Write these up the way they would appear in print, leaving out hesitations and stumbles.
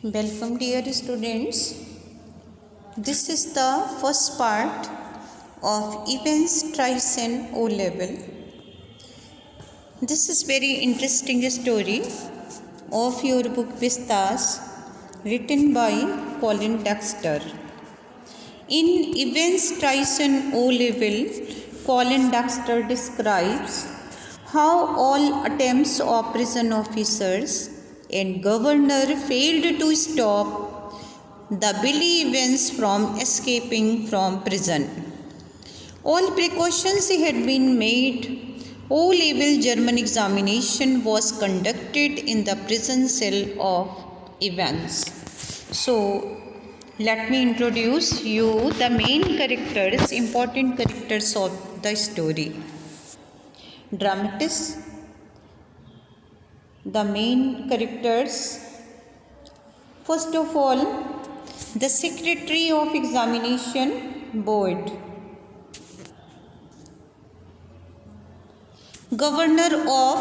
Welcome dear students. This is the first part of Evans Tryson O level. This is very interesting story of your book Vistas written by Colin Dexter. In Evans Tryson O level, Colin Dexter describes how all attempts of prison officers and governor failed to stop the Billy Evans from escaping from prison. All precautions had been made. O-level German examination was conducted in the prison cell of Evans. So, let me introduce you the main characters, important characters of the story. Dramatist, the main characters. First of all, the Secretary of Examination Board, Governor of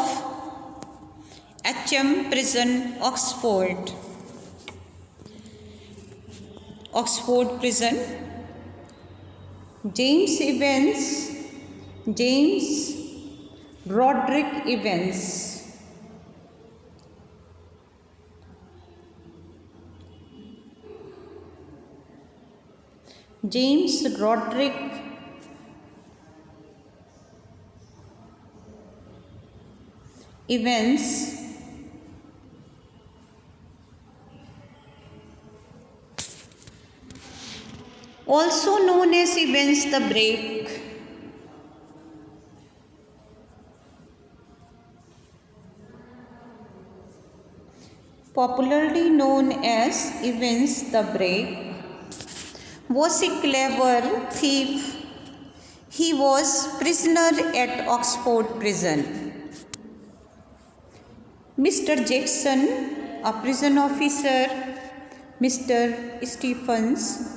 HM Prison, Oxford Prison, James Roderick Evans. James Roderick Evans, also known as Evans the Break, popularly known as Evans the Break, was a clever thief. He was prisoner at Oxford Prison. Mr. Jackson, a prison officer, Mr. Stephens,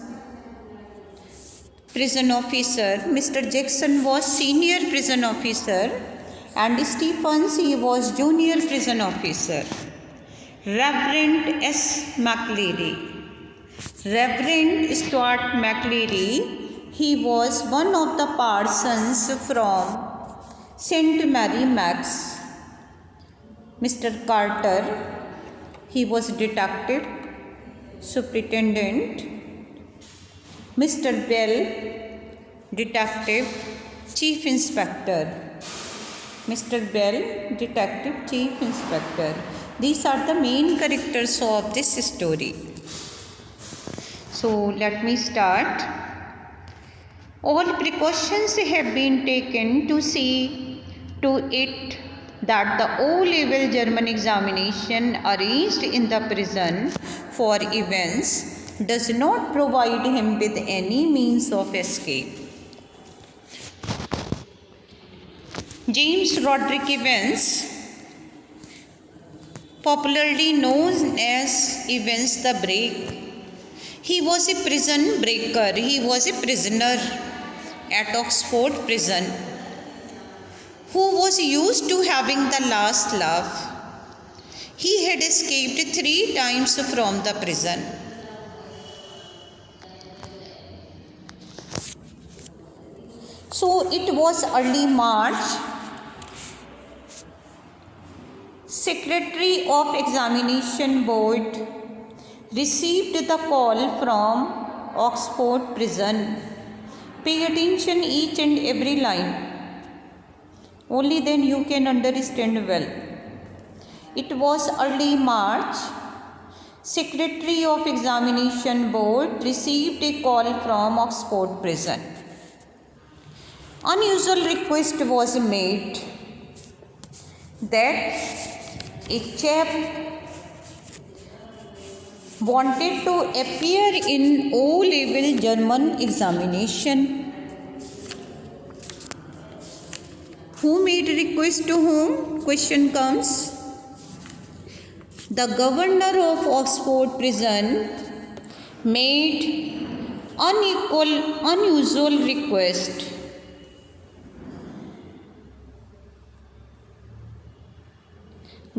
prison officer. Mr. Jackson was senior prison officer and Stephens, he was junior prison officer. Reverend S. McLeary. Reverend Stuart McLeary, he was one of the parsons from St. Mary Max. Mr. Carter, he was detective, superintendent. Mr. Bell, detective, chief inspector. Mr. Bell, detective, chief inspector. These are the main characters of this story. So let me start. All precautions have been taken to see to it that the O-level German examination arranged in the prison for Evans does not provide him with any means of escape. James Roderick Evans, popularly known as Evans the Break, he was a prison breaker. He was a prisoner at Oxford Prison who was used to having the last laugh. He had escaped 3 times from the prison. So it was early March. Secretary of Examination Board received the call from Oxford Prison. Pay attention each and every line. Only then you can understand well. It was early March. Secretary of Examination Board received a call from Oxford Prison. Unusual request was made that a chap wanted to appear in O-level German examination. Who made request to whom? Question comes. The governor of Oxford Prison made unusual request.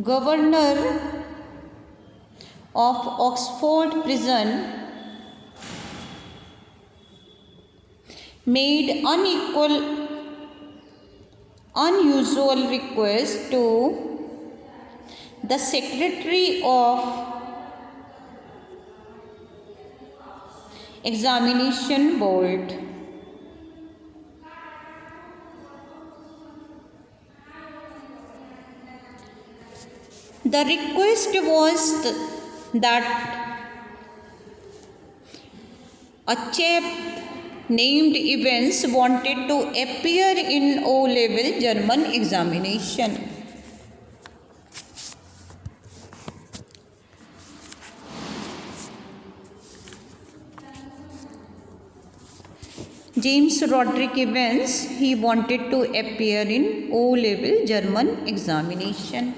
Governor of Oxford Prison made unusual request to the Secretary of Examination Board. The request was that a chap named Evans wanted to appear in O-level German examination. James Roderick Evans, he wanted to appear in O-level German examination.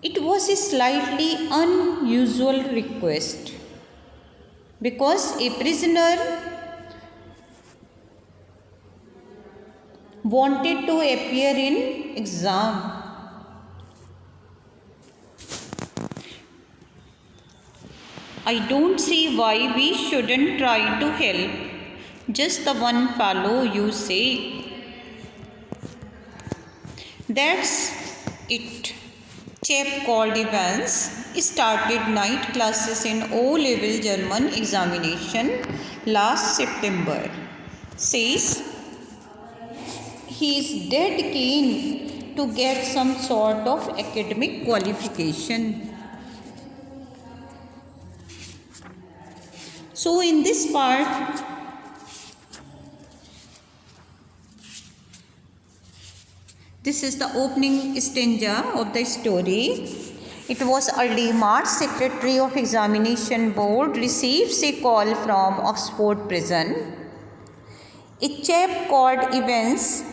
It was a slightly unusual request because a prisoner wanted to appear in exam. I don't see why we shouldn't try to help just the one fellow you say. That's it. Chap called Evans started night classes in O-level German examination last September. Says he is dead keen to get some sort of academic qualification. So in this part, this is the opening stanza of the story. It was early March. Secretary of Examination Board receives a call from Oxford Prison. A chap called Evans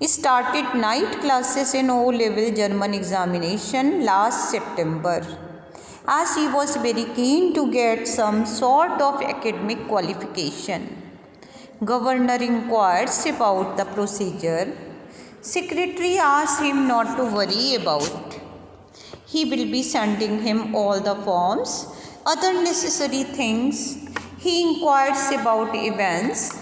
started night classes in O-level German examination last September. As he was very keen to get some sort of academic qualification. Governor inquires about the procedure. Secretary asks him not to worry about. He will be sending him all the forms, other necessary things. He inquires about Evans.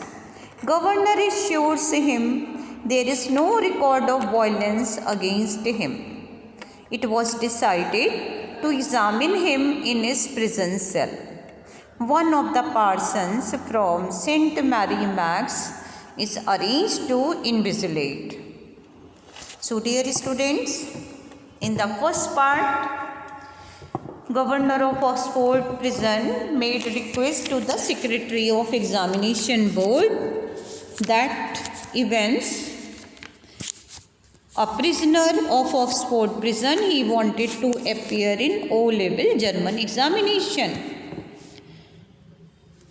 Governor assures him there is no record of violence against him. It was decided to examine him in his prison cell. One of the parsons from St. Mary Max is arranged to invigilate. So dear students, in the first part, Governor of Oxford Prison made request to the Secretary of Examination Board that Evans, a prisoner of Oxford Prison, he wanted to appear in O-level German examination.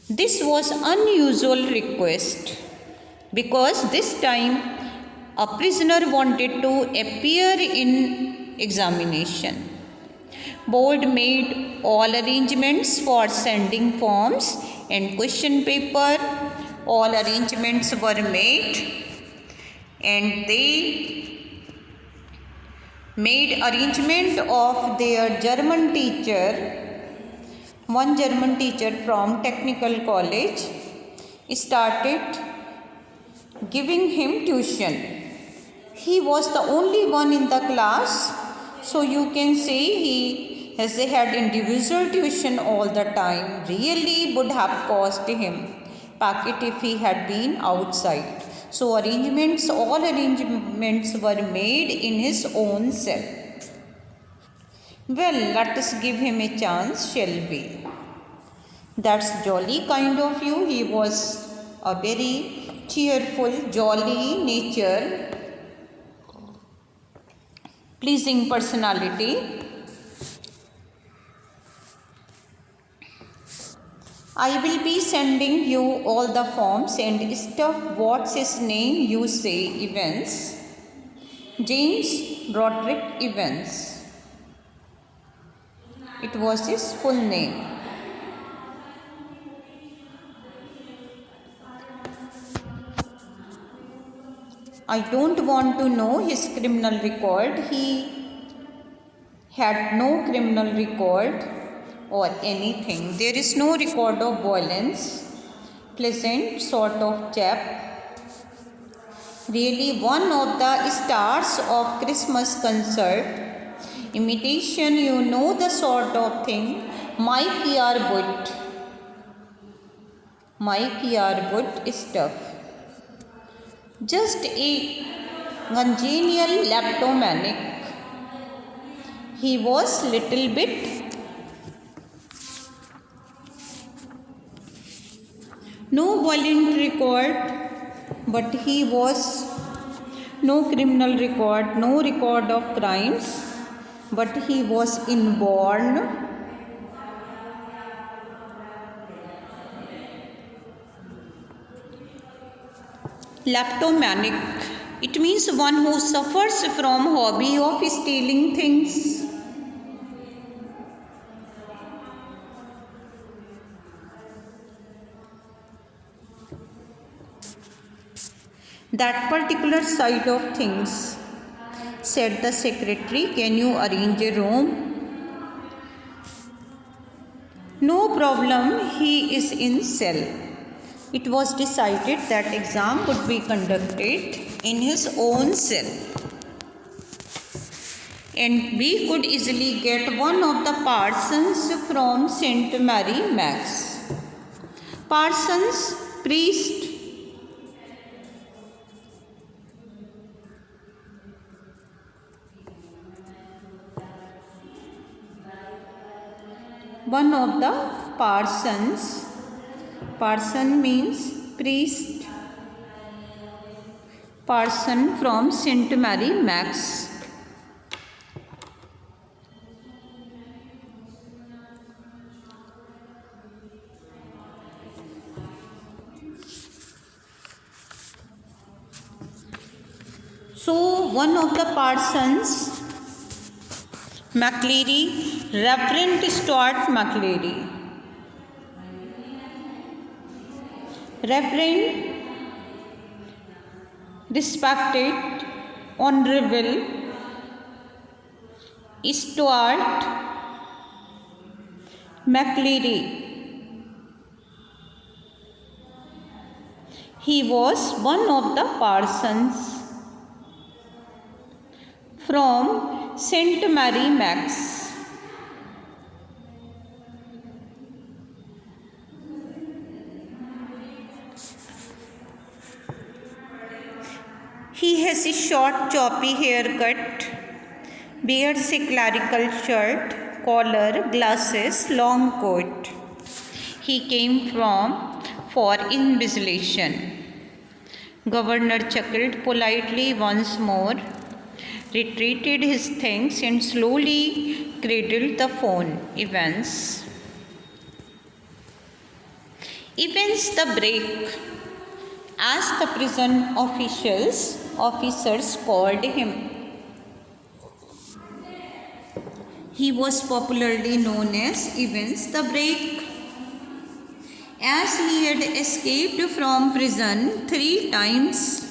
This was unusual request because this time a prisoner wanted to appear in examination. Board made all arrangements for sending forms and question paper. All arrangements were made and they made arrangement of their German teacher. One German teacher from technical college started giving him tuition. He was the only one in the class, so you can say he has had individual tuition all the time. Really would have cost him packet if he had been outside. So all arrangements were made in his own cell. Well, let us give him a chance, shall we? That's jolly kind of you. He was a very cheerful, jolly nature, pleasing personality. I will be sending you all the forms and stuff. What's his name? You say Evans. James Roderick Evans. It was his full name. I don't want to know his criminal record. He had no criminal record or anything. There is no record of violence. Pleasant sort of chap. Really one of the stars of Christmas concert. Imitation, you know the sort of thing. Mike Yarwood. Mike Yarwood stuff. Just a congenial leptomaniac. He was little bit no violent record, but he was no criminal record, no record of crimes, but he was inborn leptomaniac. It means one who suffers from hobby of stealing things. That particular side of things, said the secretary. Can you arrange a room? No problem, he is in cell. It was decided that exam would be conducted in his own cell, and we could easily get one of the parsons from St. Mary Max. Parsons, priest. One of the parsons. Parson means priest. Parson from St. Mary Max. So one of the parsons, McLeary, Reverend Stuart McLeary. Reverend, respected, honorable Stuart McLeary. He was one of the parsons from St. Mary Max. He has a short choppy haircut, wears a clerical shirt, collar, glasses, long coat. He came for invigilation. Governor chuckled politely once more, retreated his things and slowly cradled the phone. Evans. Evans the break, as the prison officers called him. He was popularly known as Evans the Break, as he had escaped from prison 3 times.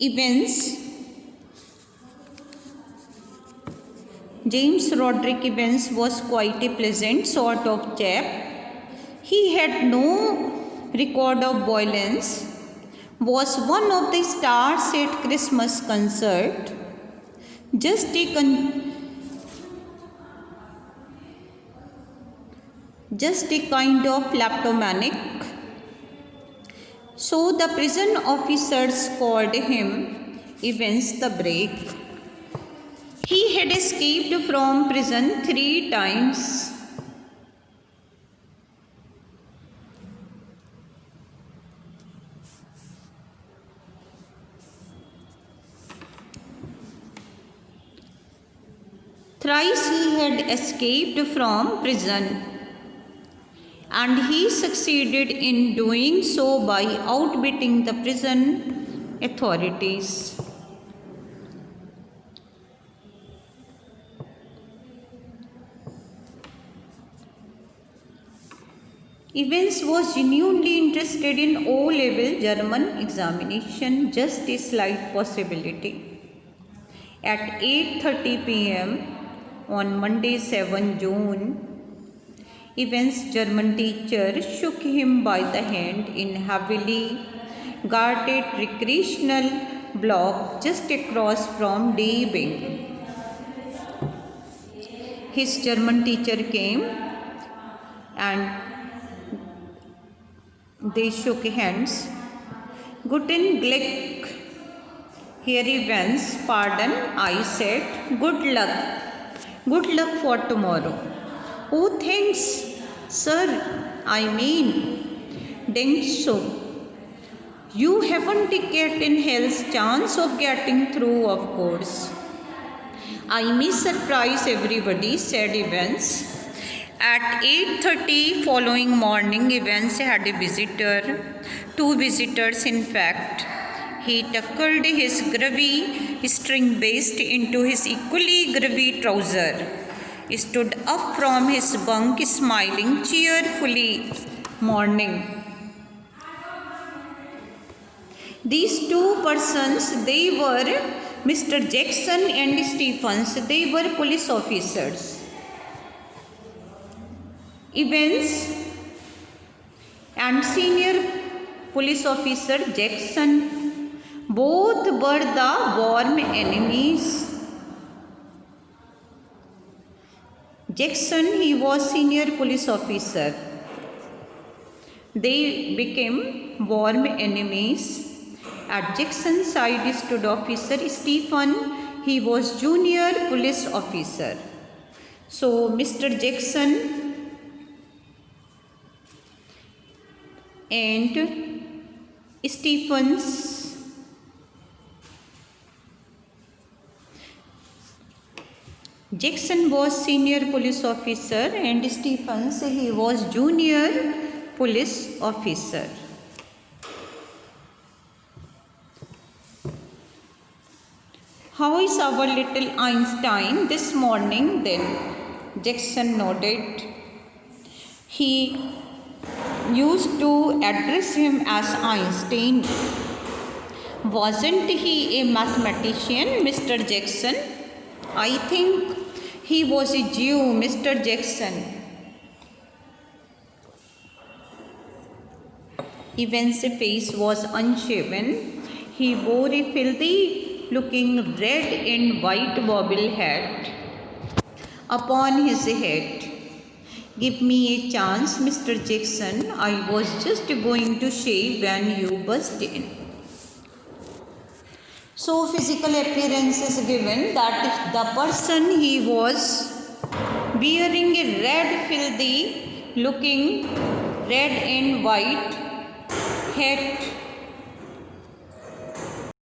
Evans, James Roderick Evans, was quite a pleasant sort of chap. He had no record of violence, was one of the stars at Christmas concert, just a kind of kleptomaniac. So the prison officers called him Evans the Break. He had escaped from prison 3 times. Thrice he had escaped from prison, and he succeeded in doing so by outwitting the prison authorities. Evans was genuinely interested in O-level German examination, just a slight possibility. At 8:30 p.m. on Monday 7 June, Evans' German teacher shook him by the hand in heavily guarded recreational block just across from D wing. His German teacher came and they shook hands. Guten Glück, Herr Evans. Pardon, I said. Good luck. Good luck for tomorrow. Oh, thanks, sir. I mean, denk so. You haven't a cat in hell's chance of getting through, of course. I may surprise everybody, said Evans. At 8:30 following morning, Evans had a visitor, two visitors in fact. He tucked his grubby string waist into his equally grubby trouser, stood up from his bunk smiling cheerfully. Morning. These two persons, they were Mr. Jackson and Stephens. They were police officers. Evans and senior police officer Jackson, both were the warm enemies. Jackson, he was senior police officer. They became warm enemies. At Jackson's side stood officer Stephen. He was junior police officer. So Mr. Jackson and Stephens Jackson was senior police officer and Stephens, he was junior police officer. How is our little Einstein this morning then? Jackson nodded. He used to address him as Einstein. Wasn't he a mathematician, Mr. Jackson? I think he was a Jew, Mr. Jackson. Evans' face was unshaven. He wore a filthy looking red and white bobble hat upon his head. Give me a chance, Mr. Jackson. I was just going to shave when you burst in. So physical appearance is given that the person, he was wearing a red filthy looking red and white hat